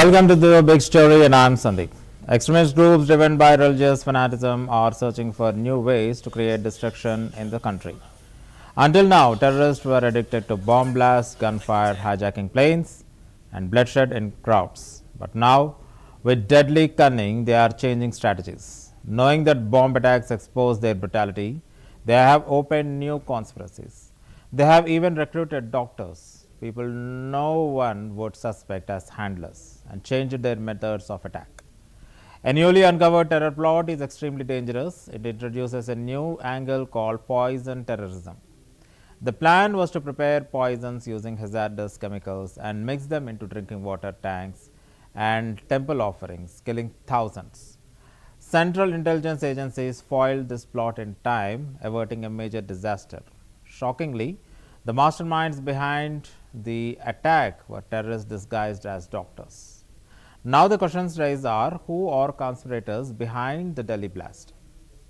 Welcome to the big story, and I'm Sandeep. Extremist groups driven by religious fanaticism are searching for new ways to create destruction in the country. Until now, terrorists were addicted to bomb blasts, gunfire, hijacking planes, and bloodshed in crowds. But now, with deadly cunning, they are changing strategies. Knowing that bomb attacks expose their brutality, they have opened new conspiracies. They have even recruited doctors, people no one would suspect as handlers, and changed their methods of attack. A newly uncovered terror plot is extremely dangerous. It introduces a new angle called poison terrorism. The plan was to prepare poisons using hazardous chemicals and mix them into drinking water tanks and temple offerings, killing thousands. Central intelligence agencies foiled this plot in time, averting a major disaster. Shockingly, the masterminds behind the attack were terrorists disguised as doctors. Now the questions raised are: who are conspirators behind the Delhi blast?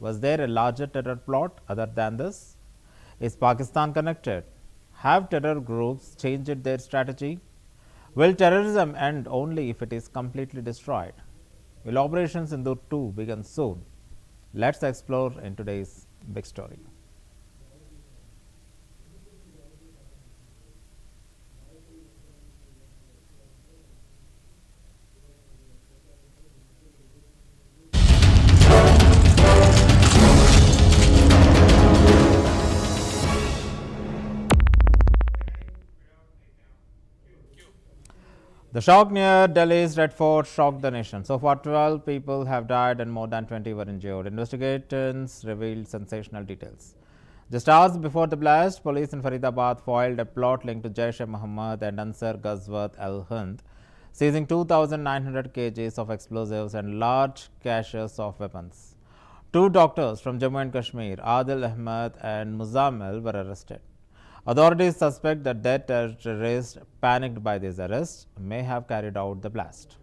Was there a larger terror plot other than this? Is Pakistan connected? Have terror groups changed their strategy? Will terrorism end only if it is completely destroyed? Will Operation Sindoor 2 begin soon? Let's explore in today's big story. The shock near Delhi's Red Fort shocked the nation. So far, 12 people have died and more than 20 were injured. Investigators revealed sensational details. Just hours before the blast, police in Faridabad foiled a plot linked to Jaish-e-Mohammed and Ansar Ghazwat al-Hind, seizing 2,900 kgs of explosives and large caches of weapons. Two doctors from Jammu and Kashmir, Adil Ahmed and Muzammil, were arrested. Authorities suspect that dead terrorists, panicked by these arrests, may have carried out the blast.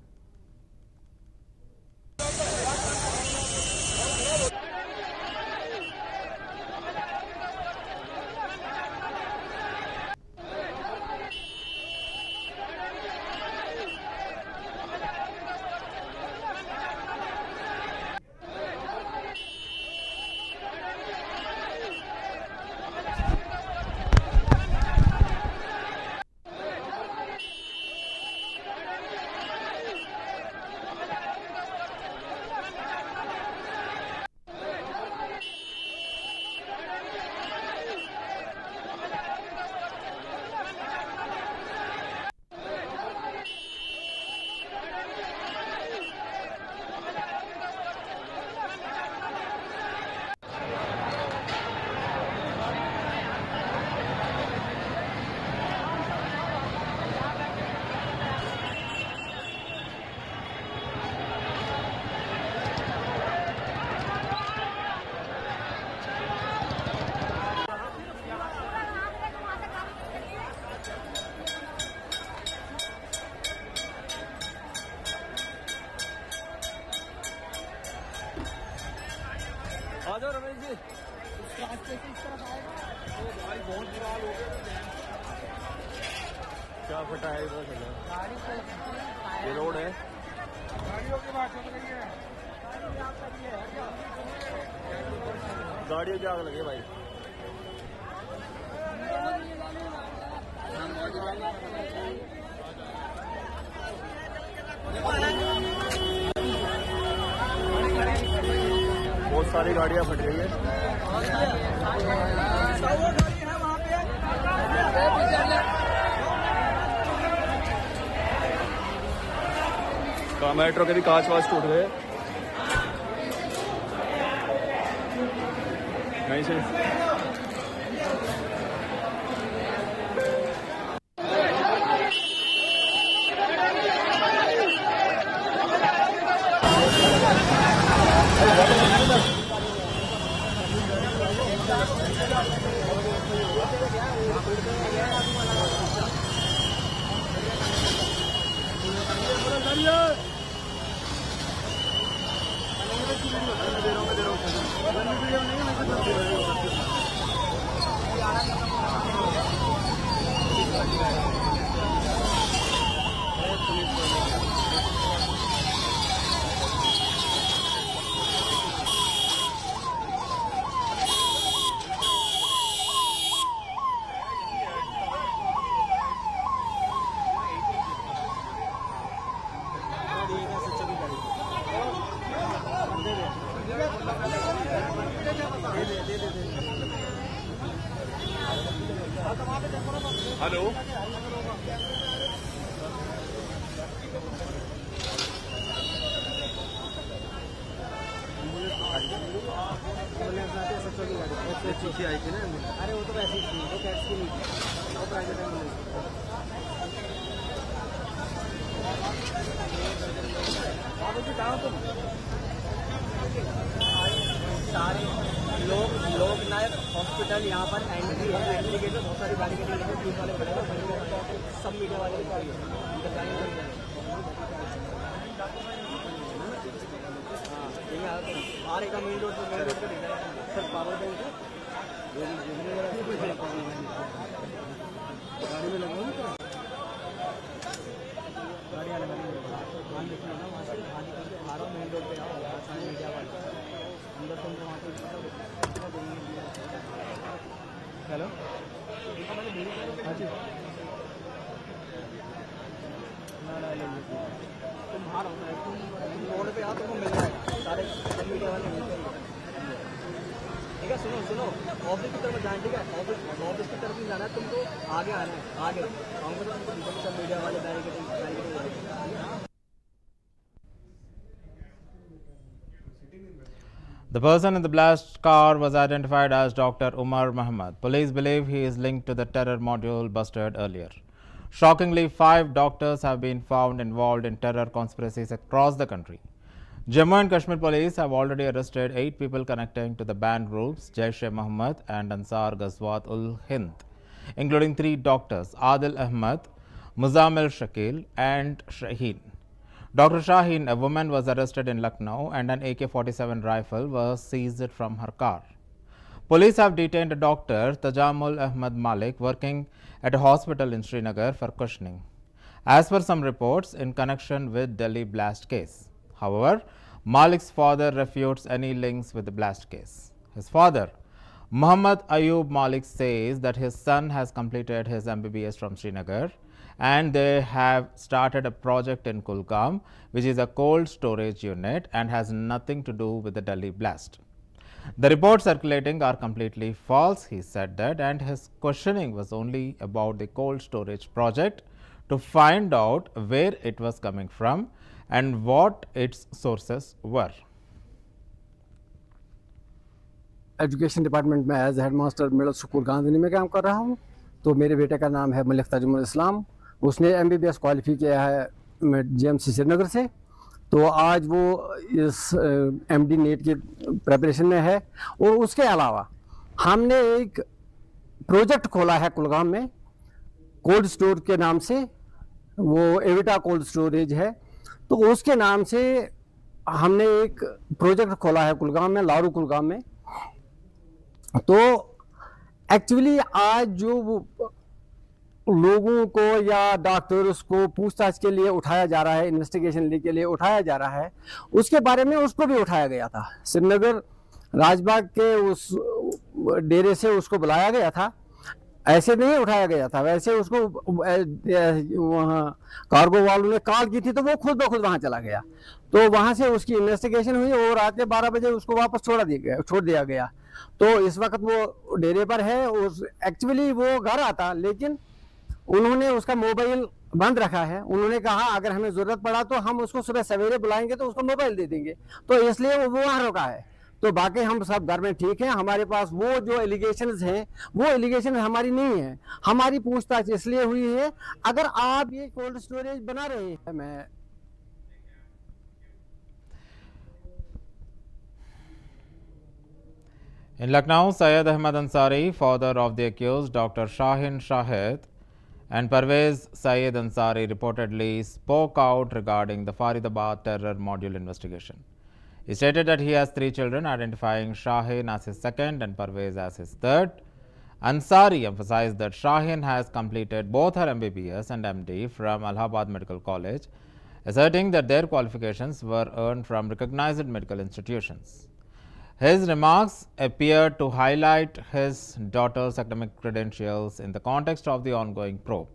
क्या फटा है इधर ये road है गाड़ियों की बात चल रही है गाड़ियों की आग लगी भाई बहुत सारी गाड़ियां फट रही है मेट्रो के भी कांच वाच टूट गए नहीं से हेलो चिट्ठी आई थी ना, अरे वो तो वैसे ही थी, वो टैक्स की नहीं थी, वो प्राइवेट एम्बुलेंस सारे लोग नायक हॉस्पिटल यहाँ पर एंट्री है, एंट्री गेट में बहुत सारी गाड़ी पुलिस वाले खड़े हैं, सब मीडिया वाले आ रहेगा मेन रोड पर सर पावर बैंक गाड़ी में लगा गाड़ी आने वाली वहाँ से आ रहा मेन रोड पे आओ मीडिया वाले अंदर तुम वहाँ पे हेलो हाँ जी तुम बाहर होता है, तुम रोड पे आओ, तुमको मिल जाएगा सारे मीडिया वाले मिलते हैं। ठीक है, सुनो ऑफिस की तरफ जाना, ठीक है, ऑफिस की तरफ नहीं जाना है, तुमको आगे आना है, आगे आऊँगा तो तुमको सब मीडिया वाले barricading The person in the blast car was identified as Dr. Umar Muhammad. Police believe he is linked to the terror module busted earlier. Shockingly, 5 doctors have been found involved in terror conspiracies across the country. Jammu and Kashmir police have already arrested 8 people connecting to the banned groups Jaish-e-Mohammed and Ansar Ghazwat-ul-Hind, including 3 doctors, Adil Ahmed, Muzammil Shakil and Shaheen. Dr. Shaheen, a woman, was arrested in Lucknow and an AK-47 rifle was seized from her car. Police have detained a doctor, Tajamul Ahmed Malik, working at a hospital in Srinagar for questioning, as per some reports, in connection with Delhi blast case. However, Malik's father refutes any links with the blast case. His father, Muhammad Ayub Malik, says that his son has completed his MBBS from Srinagar and they have started a project in Kulgam, which is a cold storage unit and has nothing to do with the Delhi blast. The reports circulating are completely false, he said that, and his questioning was only about the cold storage project to find out where it was coming from and what its sources were. Education department में as head master middle school Gandhi में काम कर रहा हूं। तो मेरे बेटे का नाम है मलिक तजुमुल इस्लाम, उसने MBBS क्वालिफाई किया है GMC श्रीनगर से। तो आज वो इस MD नेट की प्रिपरेशन में है। और उसके अलावा हमने एक प्रोजेक्ट खोला है कुलगाम में कोल्ड स्टोर के नाम से, वो एविटा कोल्ड स्टोरेज है। तो उसके नाम से हमने एक प्रोजेक्ट खोला है कुलगाम में, लारू कुलगाम में। तो एक्चुअली आज जो लोगों को या डॉक्टर्स को पूछताछ के लिए उठाया जा रहा है, इन्वेस्टिगेशन के लिए उठाया जा रहा है, उसके बारे में उसको भी उठाया गया था। श्रीनगर राजबाग के उस डेरे से उसको बुलाया गया था, ऐसे नहीं उठाया गया था, वैसे उसको वहाँ कार्गो वालों ने कॉल की थी तो वो खुद ब खुद वहाँ चला गया। तो वहाँ से उसकी इन्वेस्टिगेशन हुई और रात के 12 बजे उसको वापस छोड़ दिया गया। तो इस वक्त वो डेरे पर है। उस एक्चुअली वो घर आता, लेकिन उन्होंने उसका मोबाइल बंद रखा है। उन्होंने कहा अगर हमें ज़रूरत पड़ा तो हम उसको सुबह सवेरे बुलाएंगे तो उसको मोबाइल दे देंगे, तो इसलिए वो वहाँ रुका है। तो बाकी हम सब घर में ठीक हैं। हमारे पास वो जो एलिगेशंस हैं वो एलिगेशन हमारी नहीं है, हमारी पूछताछ इसलिए हुई है अगर आप ये कोल्ड स्टोरेज बना रहे हैं। मैं In Lucknow, Syed Ahmad Ansari, father of the accused Dr. Shaheen Shahid, and Parvez Syed Ansari reportedly spoke out regarding the Faridabad terror module investigation. He stated that he has 3 children, identifying Shaheen as his second and Parvez as his third. Ansari emphasized that Shaheen has completed both her MBBS and MD from Allahabad Medical College, asserting that their qualifications were earned from recognized medical institutions. His remarks appear to highlight his daughter's academic credentials in the context of the ongoing probe.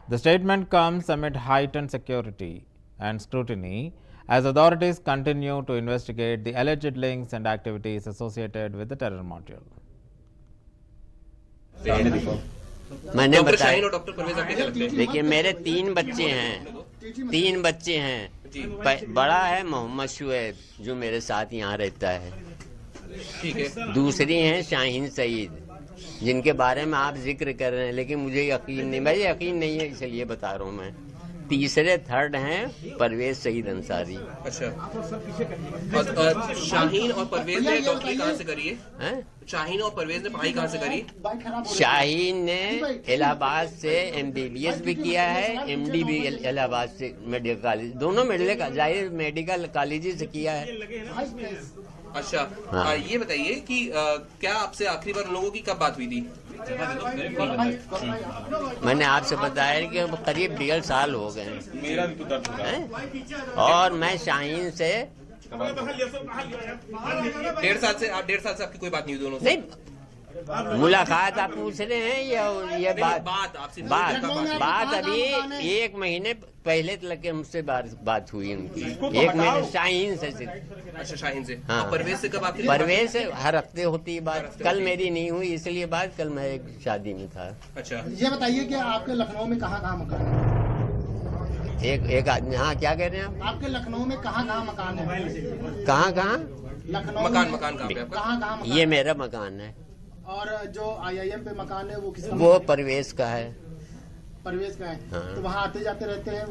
The statement comes amid heightened security and scrutiny as authorities continue to investigate the alleged links and activities associated with the terror module. मैंने doctor बताया। शाहीन और doctor Parvez आपके क्या लगते हैं? देखिए मेरे 3 बच्चे हैं, बड़ा है मोहम्मद शुएब जो मेरे साथ यहाँ रहता है, ठीक है। दूसरी हैं शाहीन सईद जिनके बारे में आप जिक्र कर रहे हैं, लेकिन मुझे यकीन नहीं है इसलिए बता रहा हूँ मैं। तीसरे थर्ड हैं परवेज सईद अंसारी। अच्छा, और शाहीन और परवेज ने डॉक्टरी कहाँ से करी है? शाहीन और परवेज ने पढ़ाई कहाँ से करी? शाहीन ने इलाहाबाद से MBBS भी किया है, MD भी इलाहाबाद से मेडिकल कॉलेज, दोनों मेडिकल कॉलेज से किया है। अच्छा, हाँ। ये बताइए कि क्या आपसे आखिरी बार उन लोगों की कब बात हुई थी? मैंने आपसे बताया कि करीब 1.5 साल हो गए हैं, और मैं शाहीन से 1.5 साल से आपकी कोई बात नहीं हुई दोनों से? नहीं, मुलाकात आप पूछ रहे हैं या ये बात आपसे बात अभी 1 महीने पहले तक मुझसे बात हुई उनकी, 1 महीने शाहीन से सिर्फ। अच्छा, शाहीन से। हाँ। परवेज से कब आखिरी? परवेज से हर हफ्ते होती है बात, कल मेरी नहीं हुई इसलिए बात, कल मैं एक शादी में था। अच्छा, ये बताइए कि आपके लखनऊ में कहाँ मकान है? एक आदमी, हाँ क्या कह रहे हैं आप? आपके लखनऊ में कहाँ मकान है? कहाँ लखनऊ मकान कहाँ पे आपका? कहाँ ये मेरा मकान है, और जो IIM पे मकान है वो किसका? वो परवेज का है। परवेज का है। हाँ। तो वहाँ आते जाते रहते हैं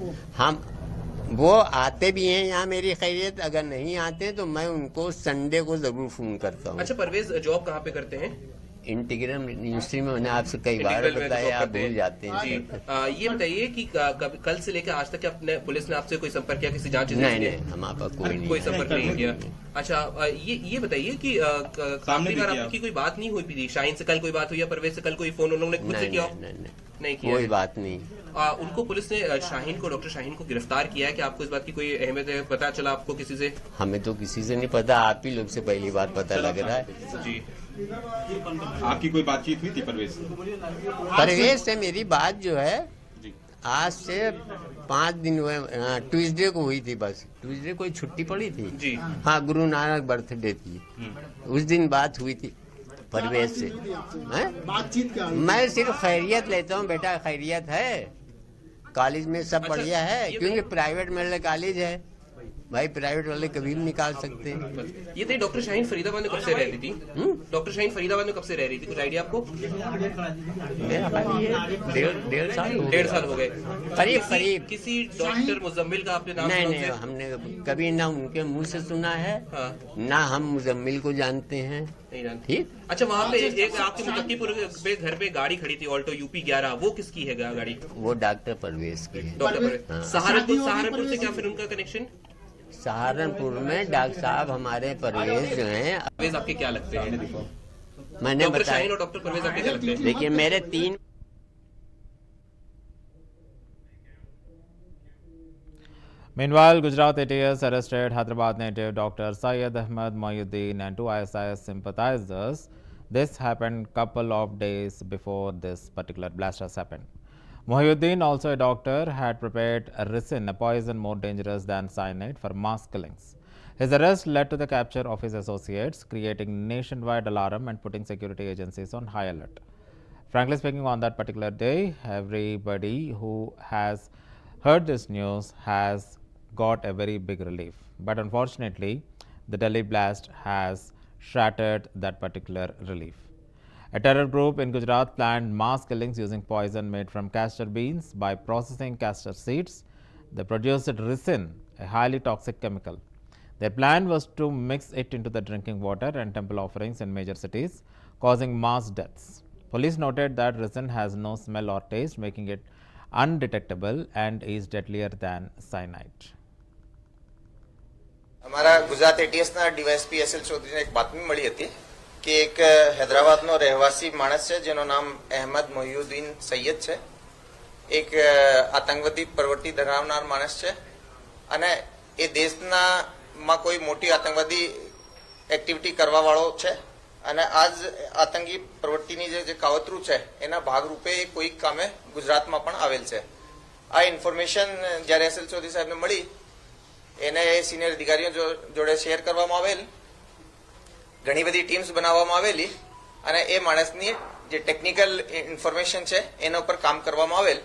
वो आते भी हैं यहाँ मेरी खैरियत, अगर नहीं आते तो मैं उनको संडे को जरूर फोन करता हूँ। अच्छा, परवेज जॉब कहाँ पे करते हैं? इंटीग्रल यूनिवर्सिटी में, मैंने आपसे कई बार इंटीग्रल में बताया, जॉब आप करते भूल जाते हैं। जी, ये बताइए कि कल से लेकर आज तक अपने पुलिस ने आपसे कोई संपर्क किया, किसी जांच? नहीं, हम आपका कोई संपर्क नहीं किया। अच्छा, ये बताइए कि आखिरी बार आपकी कोई बात नहीं हुई थी शाहीन से? कल कोई बात हुई या परवेज से कल कोई फोन उन्होंने खुद से किया? नहीं किया, कोई बात नहीं। उनको पुलिस ने शाहीन को, डॉक्टर शाहीन को गिरफ्तार किया है? कि आपको इस बात की कोई अहमियत है? पता चला आपको किसी से? हमें तो किसी से नहीं पता, आप ही लोग से पहली बार पता लग रहा है। जी, आपकी कोई बातचीत हुई थी परवेज से? परवेज से मेरी बात जो है आज से 5 दिन हुए, ट्यूसडे को हुई थी, बस ट्यूसडे कोई छुट्टी पड़ी थी जी। हाँ, गुरु नानक बर्थडे थी, उस दिन बात हुई थी परवेज से। बातचीत क्या? मैं सिर्फ खैरियत लेता हूँ, बेटा खैरियत है, कॉलेज में सब बढ़िया है, क्योंकि प्राइवेट मेडिकल कॉलेज है भाई, प्राइवेट वाले कभी भी निकाल सकते हैं। ये तो डॉक्टर शाहीन फरीदाबाद में कब से रह रही थी? डॉक्टर शाहीन फरीदाबाद में कब से रह रही थी, कुछ आइडिया आपको? 1.5 साल हो गए करीब। किसी डॉक्टर मुजम्मिल का आपने नाम सुना? नहीं, हमने कभी ना उनके मुंह से सुना है, ना हम मुजम्मिल को जानते हैं। नहीं जानते। ठीक। अच्छा, वहाँ पे एक आपके मुजफ्फरपुर पे घर पे गाड़ी खड़ी थी, ऑल्टो UP 11, वो किसकी है गाड़ी? वो डॉक्टर परवेज की है। डॉक्टर परवेज। सहारनपुर से क्या फिर उनका कनेक्शन? सहारनपुर में डॉक्टर साहब हमारे परवेज जो हैं, परवेज आपके क्या लगते हैं? मैंने डॉक्टर बताया। शाहीन और डॉक्टर परवेज आपके क्या लगते हैं? देखिए मेरे 3 Meanwhile, Gujarat ATS arrested Hyderabad native Dr. Syed Ahmed Mohyuddin and 2 ISIS sympathizers. This happened couple of days before this particular blast has happened. Mohyuddin, also a doctor, had prepared ricin, a poison more dangerous than cyanide, for mass killings. His arrest led to the capture of his associates, creating nationwide alarm and putting security agencies on high alert. Frankly speaking, on that particular day, everybody who has heard this news has got a very big relief. But unfortunately, the Delhi blast has shattered that particular relief. A terror group in Gujarat planned mass killings using poison made from castor beans. By processing castor seeds, they produced ricin, a highly toxic chemical. Their plan was to mix it into the drinking water and temple offerings in major cities, causing mass deaths. Police noted that ricin has no smell or taste, making it undetectable and is deadlier than cyanide. અમારા Gujarat એટીએસના DYSP SL ચૌધરીને એક બાતમી મળી હતી કે એક હૈદરાબાદનો રહેવાસી માણસ છે જેનું નામ અહેમદ મોહ્યુદ્દીન સૈયદ છે, એક આતંકવાદી પ્રવૃત્તિ ધરાવનાર માણસ છે અને એ દેશમાં કોઈ મોટી આતંકવાદી એક્ટિવિટી કરવાવાળો છે અને આજ આતંકી પ્રવૃત્તિની જે કાવતરું છે એના ભાગરૂપે એ કોઈ કામે ગુજરાતમાં પણ આવેલ છે. આ ઇન્ફોર્મેશન જ્યારે SL ચૌધરી સાહેબને મળી, એને સિનિયર અધિકારીઓ જોડે શેર કરવામાં આવેલ, ઘણી બધી ટીમ્સ બનાવવામાં આવેલી અને એ માણસની જે ટેકનિકલ ઇન્ફોર્મેશન છે એના ઉપર કામ કરવામાં આવેલ,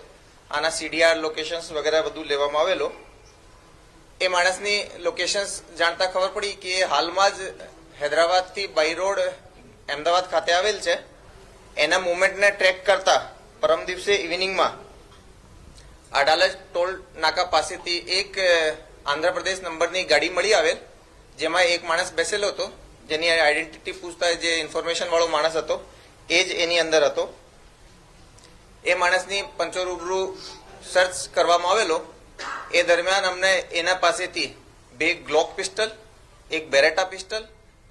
આના CDR લોકેશન્સ વગેરે બધું લેવામાં આવેલો. એ માણસની લોકેશન્સ જાણતા ખબર પડી કે હાલમાં જ હૈદરાબાદથી બાય રોડ અમદાવાદ ખાતે આવેલ છે. એના મુવમેન્ટને ટ્રેક કરતા પરમ દિવસે ઇવનિંગમાં અડાલજ ટોલ નાકા પાસેથી એક આંધ્રપ્રદેશ નંબરની ગાડી મળી આવેલ, જેમાં એક માણસ બેસેલો હતો, જેની આઈડેન્ટિટી પૂછતા જે ઇન્ફોર્મેશન વાળો માણસ હતો એ જ એની અંદર હતો. એ માણસની પંચો રૂબરૂ સર્ચ કરવામાં આવેલો. એ દરમિયાન અમને એના પાસેથી 2 ગ્લોક પિસ્ટલ, એક બેરેટા પિસ્ટલ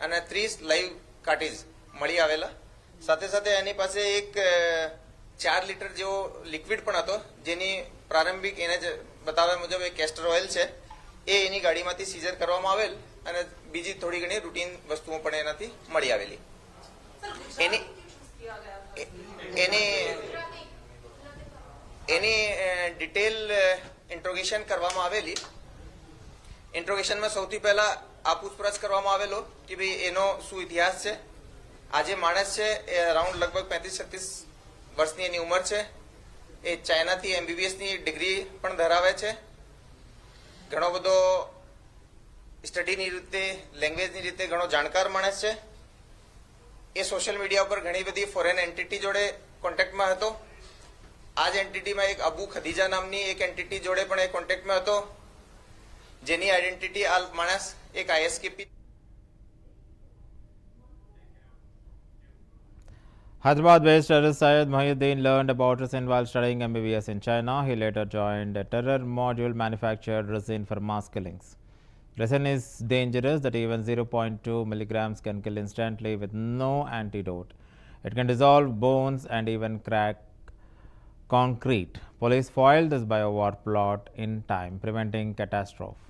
અને 30 લાઈવ કાર્ટીજ મળી આવેલા. સાથે સાથે એની પાસે એક 4 લીટર જેવો લિક્વિડ પણ હતો, જેની પ્રારંભિક એને જ બતાવ્યા મુજબ એ કેસ્ટર ઓઇલ છે. એ એની ગાડીમાંથી સીઝર કરવામાં આવેલ અને બીજી થોડી ઘણી રૂટીન વસ્તુઓ પણ એનાથી મળી આવેલી. એની એની એની ડિટેલ ઇન્ટ્રોગેશન કરવામાં આવેલી. ઇન્ટ્રોગેશનમાં સૌથી પહેલા આ પૂછપરછ કરવામાં આવેલો કે ભાઈ એનો શું ઇતિહાસ છે. આ જે માણસ છે એ અરાઉન્ડ લગભગ 35-36 વર્ષની એની ઉંમર છે. એ ચાઇનાથી MBBS ની ડિગ્રી પણ ધરાવે છે. ઘણો બધો સ્ટડીની રીતે, લેંગ્વેજની રીતે ઘણો જાણકાર માણસ છે. એ સોશિયલ મીડિયા ઉપર ઘણી બધી ફોરેન એન્ટિટી જોડે કોન્ટેક્ટમાં હતો. આ જ એન્ટિટીમાં એક અબુ ખદીજા નામની એક એન્ટિટી જોડે પણ એ કોન્ટેક્ટમાં હતો, જેની આઈડેન્ટિટી આ માણસ એક ISKP. Hyderabad-based terrorist Syed Mohyuddin learned about resin while studying MBBS in China. He later joined a terror module manufactured resin for mass killings. Resin is dangerous that even 0.2 milligrams can kill instantly with no antidote. It can dissolve bones and even crack concrete. Police foiled this biowar plot in time, preventing catastrophe.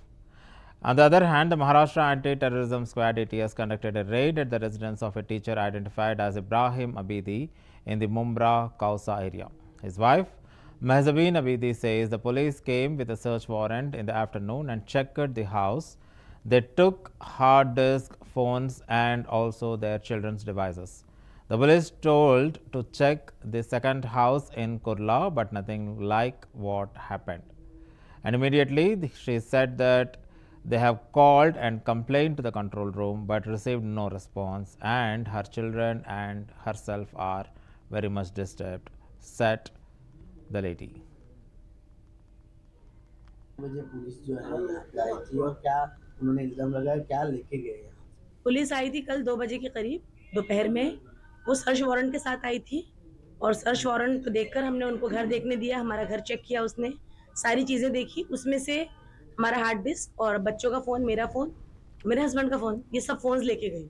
On the other hand, the Maharashtra Anti-Terrorism Squad ATS conducted a raid at the residence of a teacher identified as Ibrahim Abidi in the Mumbra Kausa area. His wife, Mahzabeen Abidi, says the police came with a search warrant in the afternoon and checked the house. They took hard disk, phones and also their children's devices. The police told to check the second house in Kurla, but nothing like what happened. And immediately she said that they have called and complained to the control room but received no response, and her children and herself are very much disturbed, said the lady. मुझे police जो है यहाँ पे आई थी और क्या उन्होंने इल्जाम लगाया, क्या लेके गए यहाँ? पुलिस आई थी कल 2 बजे के करीब दोपहर में. वो सर्च वारंट के साथ आई थी और सर्च वारंट को देखकर हमने उनको घर देखने दिया. हमारा घर चेक किया, उसने सारी चीज़ें देखी. उसमें से हमारा हार्ड डिस्क और बच्चों का फ़ोन, मेरा फ़ोन, मेरे हस्बैंड का फ़ोन, ये सब फ़ोन्स लेके गई.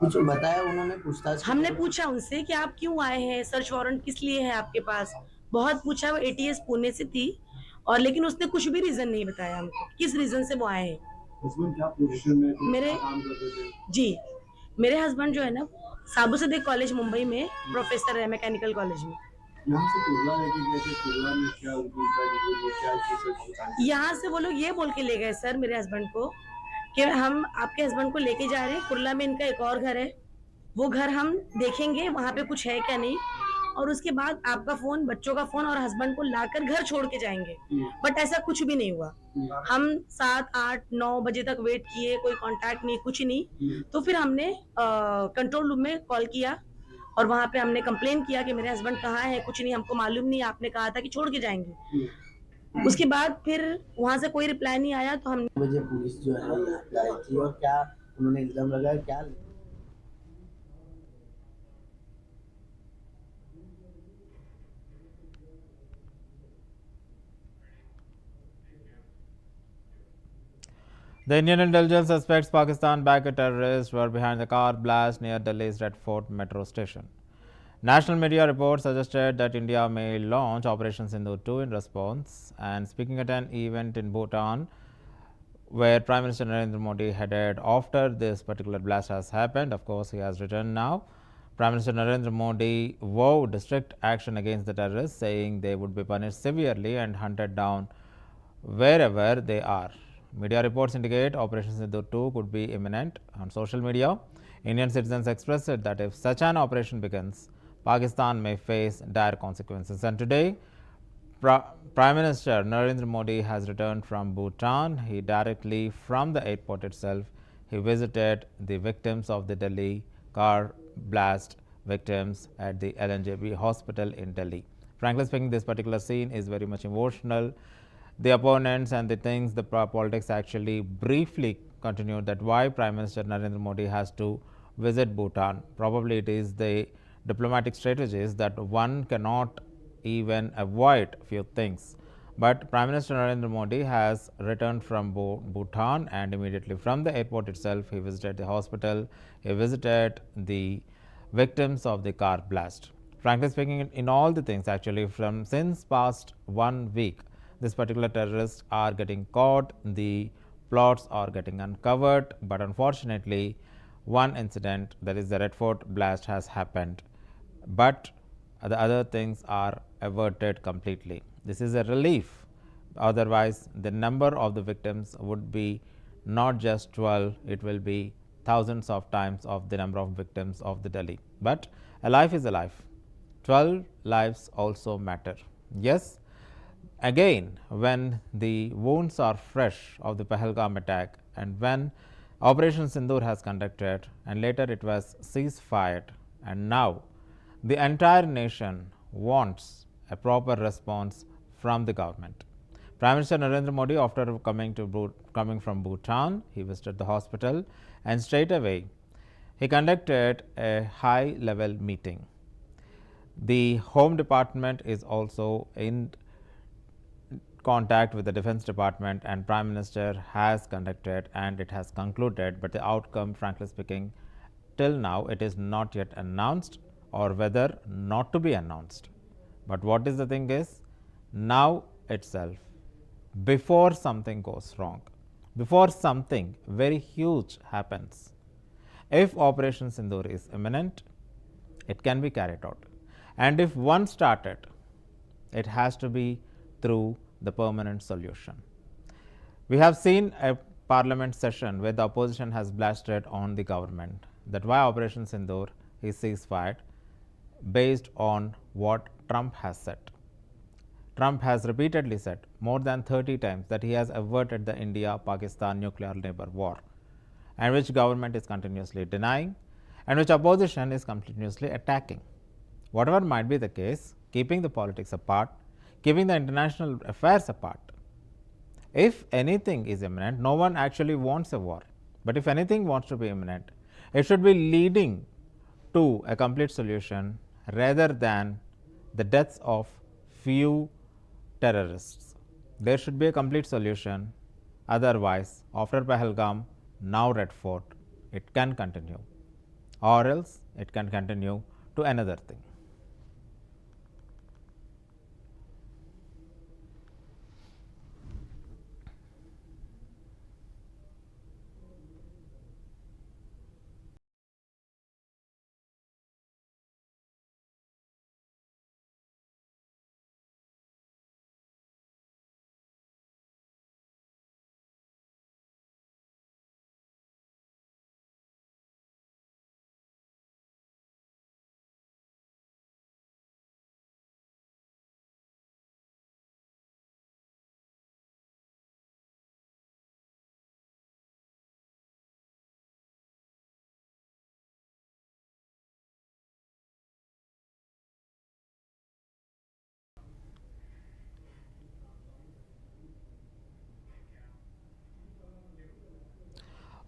कुछ बताया उन्होंने? पूछताछ हमने पूछा उनसे कि आप क्यों आए हैं, सर्च वारंट किस लिए है आपके पास. बहुत पूछा. वो ATS पुणे से थी और लेकिन उसने कुछ भी रीज़न नहीं बताया हमको किस रीज़न से वो आए हैं. क्या पोजीशन में थे? मेरे काम करते थे? जी, मेरे हस्बैंड जो है ना साबू सदे कॉलेज मुंबई में प्रोफेसर है मैकेनिकल कॉलेज में. यहाँ से कुर्ला लेके गए थे. कुर्ला में क्या उनकी क्या चीज़ है? यहाँ से वो लोग ये बोल के ले गए सर मेरे हस्बैंड को कि हम आपके हस्बैंड को लेके जा रहे हैं. कुर्ला में इनका एक और घर है, वो घर हम देखेंगे वहाँ पे कुछ है क्या नहीं, और उसके बाद आपका फ़ोन, बच्चों का फ़ोन और हस्बैंड को लाकर घर छोड़ के जाएंगे. बट ऐसा कुछ भी नहीं हुआ. हम 7, 8, 9 बजे तक वेट किए, कोई कांटेक्ट नहीं, कुछ नहीं. तो फिर हमने कंट्रोल रूम में कॉल किया और वहाँ पे हमने कंप्लेन किया कि मेरे हस्बैंड कहाँ है, कुछ नहीं, हमको मालूम नहीं, आपने कहा था कि छोड़ के जाएंगे. उसके बाद फिर वहाँ से कोई रिप्लाई नहीं आया तो हमने मुझे पुलिस जो है यहाँ पे आई थी और क्या उन्होंने इल्जाम लगाया, क्या? The Indian intelligence suspects Pakistan-backed terrorists were behind the car blast near Delhi's Red Fort metro station. National media reports suggested that India may launch Operation Sindoor 2 in response. And speaking at an event in Bhutan, where Prime Minister Narendra Modi headed after this particular blast has happened, of course, he has returned now. Prime Minister Narendra Modi vowed strict action against the terrorists, saying they would be punished severely and hunted down wherever they are. Media reports indicate Operation Sindoor 2 could be imminent. On social media, Indian citizens expressed that if such an operation begins, Pakistan may face dire consequences. And today, Prime Minister Narendra Modi has returned from Bhutan. He directly from the airport itself, he visited the victims of the Delhi car blast victims at the LNJB hospital in Delhi. Frankly speaking, this particular scene is very much emotional. The opponents and the things, the politics actually briefly continued that why Prime Minister Narendra Modi has to visit Bhutan. Probably it is the diplomatic strategies that one cannot even avoid few things. But Prime Minister Narendra Modi has returned from Bhutan, and immediately from the airport itself, he visited the hospital, he visited the victims of the car blast. Frankly speaking, in all the things actually from since past 1 week, this particular terrorists are getting caught, the plots are getting uncovered, but unfortunately, one incident, that is the Red Fort blast, has happened. But the other things are averted completely. This is a relief. Otherwise, the number of the victims would be not just 12, it will be thousands of times of the number of victims of the Delhi. But a life is a life. 12 lives also matter. Yes, again, when the wounds are fresh of the Pahalgam attack, and when Operation Sindoor has conducted, and later it was ceasefire, and now the entire nation wants a proper response from the government. Prime Minister Narendra Modi, after coming from Bhutan, he visited the hospital, and straight away he conducted a high level meeting. The Home Department is also in contact with the Defense Department, and Prime Minister has conducted, and it has concluded, but the outcome, frankly speaking, till now it is not yet announced, or whether not to be announced. But what is the thing is, now itself, before something goes wrong, before something very huge happens, if Operation Sindoor is imminent, it can be carried out. And if one started, it has to be through the permanent solution. We have seen a parliament session where the opposition has blasted on the government that why Operation Sindoor is ceasefire based on what Trump has said. Trump has repeatedly said more than 30 times that he has averted the India-Pakistan nuclear neighbor war, and which government is continuously denying, and which opposition is continuously attacking. Whatever might be the case, keeping the politics apart, keeping the international affairs apart, if anything is imminent, no one actually wants a war, but if anything wants to be imminent, it should be leading to a complete solution rather than the deaths of few terrorists. There should be a complete solution. Otherwise, after Pahalgam, now Red Fort, it can continue, or else it can continue to another thing.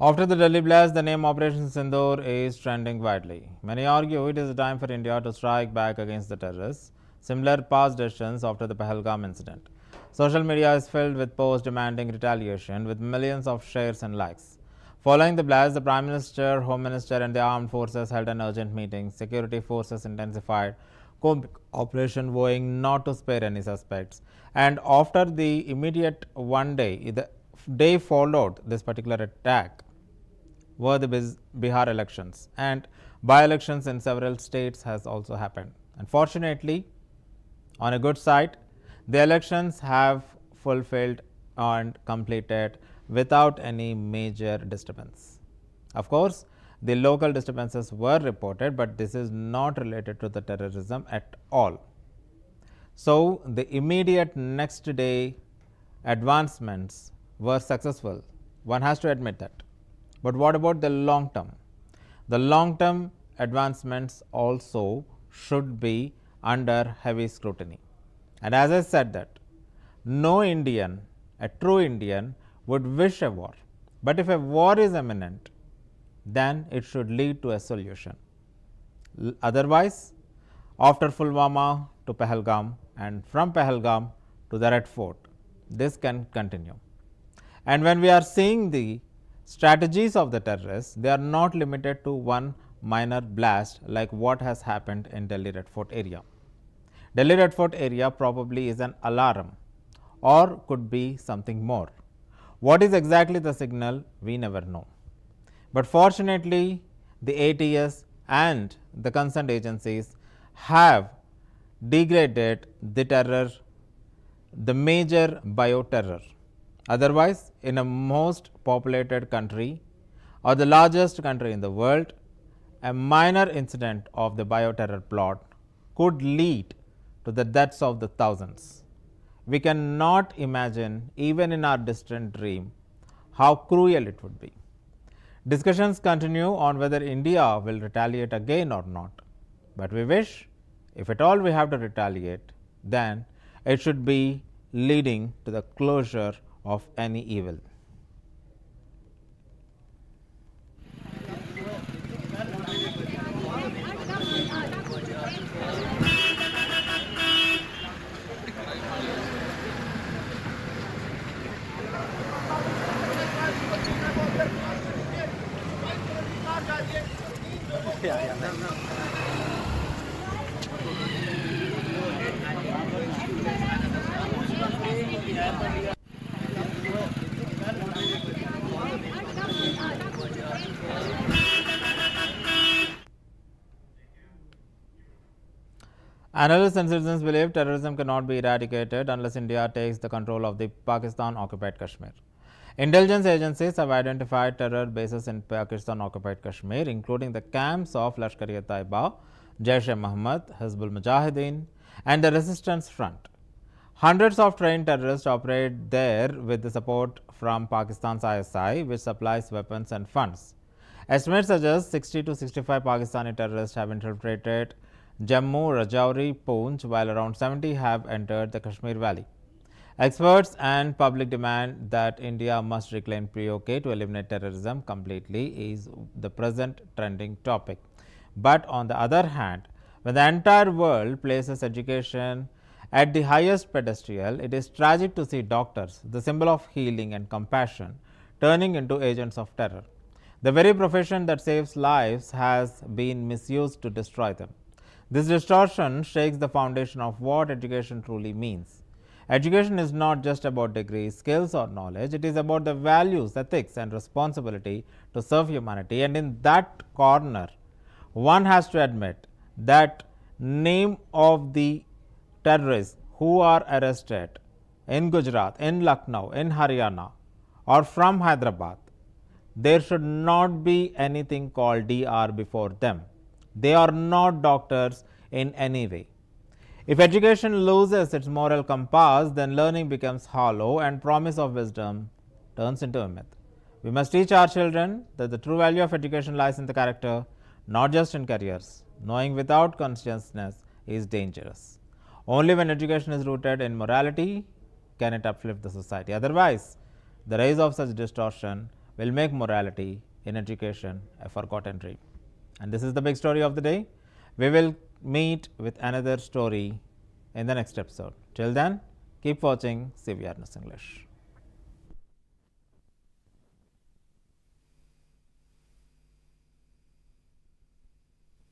After the Delhi blast, the name Operation Sindoor is trending widely. Many argue it is time for India to strike back against the terrorists, similar past decisions after the Pahalgam incident. Social media is filled with posts demanding retaliation with millions of shares and likes. Following the blast, the Prime Minister, Home Minister and the armed forces held an urgent meeting. Security forces intensified operation, vowing not to spare any suspects. And after the immediate one day, the day followed this particular attack, were the Bihar elections, and by-elections in several states has also happened. Unfortunately, on a good side, the elections have fulfilled and completed without any major disturbance. Of course, the local disturbances were reported, but this is not related to the terrorism at all. So, the immediate next day advancements were successful. One has to admit that. But what about the long term? The long term advancements also should be under heavy scrutiny. And as I said that, no Indian, a true Indian, would wish a war. But if a war is imminent, then it should lead to a solution. Otherwise, after Pulwama to Pahalgam and from Pahalgam to the Red Fort, this can continue. And when we are seeing the strategies of the terrorists, they are not limited to one minor blast like what has happened in Delhi Red Fort area. Delhi Red Fort area probably is an alarm or could be something more. What is exactly the signal, we never know. But fortunately, the ATS and the concerned agencies have degraded the terror, the major bioterror. Otherwise, in a most populated country or the largest country in the world, a minor incident of the bioterror plot could lead to the deaths of the thousands. We cannot imagine, even in our distant dream, how cruel it would be. Discussions continue on whether India will retaliate again or not. But we wish, if at all we have to retaliate, then it should be leading to the closure of any evil. Analysts and citizens believe terrorism cannot be eradicated unless India takes the control of the Pakistan occupied Kashmir. Intelligence agencies have identified terror bases in Pakistan occupied Kashmir, including the camps of Lashkar-e-Taiba, Jaish-e-Mohammed, Hizbul Mujahideen, and the Resistance Front. Hundreds of trained terrorists operate there with the support from Pakistan's ISI, which supplies weapons and funds. Estimates suggest 60 to 65 Pakistani terrorists have infiltrated Jammu, Rajouri, Poonch, while around 70 have entered the Kashmir Valley. Experts and public demand that India must reclaim POK to eliminate terrorism completely is the present trending topic. But on the other hand, when the entire world places education at the highest pedestal, it is tragic to see doctors, the symbol of healing and compassion, turning into agents of terror. The very profession that saves lives has been misused to destroy them. This distortion shakes the foundation of what education truly means. Education is not just about degrees, skills or knowledge, it is about the values, ethics and responsibility to serve humanity. And in that corner, one has to admit that name of the terrorists who are arrested in Gujarat, in Lucknow, in Haryana or from Hyderabad, there should not be anything called DR before them. They are not doctors in any way. If education loses its moral compass, then learning becomes hollow and promise of wisdom turns into a myth. We must teach our children that the true value of education lies in the character, not just in careers. Knowing without consciousness is dangerous. Only when education is rooted in morality can it uplift the society. Otherwise, the rise of such distortion will make morality in education a forgotten dream. And this is the big story of the day. We will meet with another story in the next episode. Till then, keep watching CVR News English.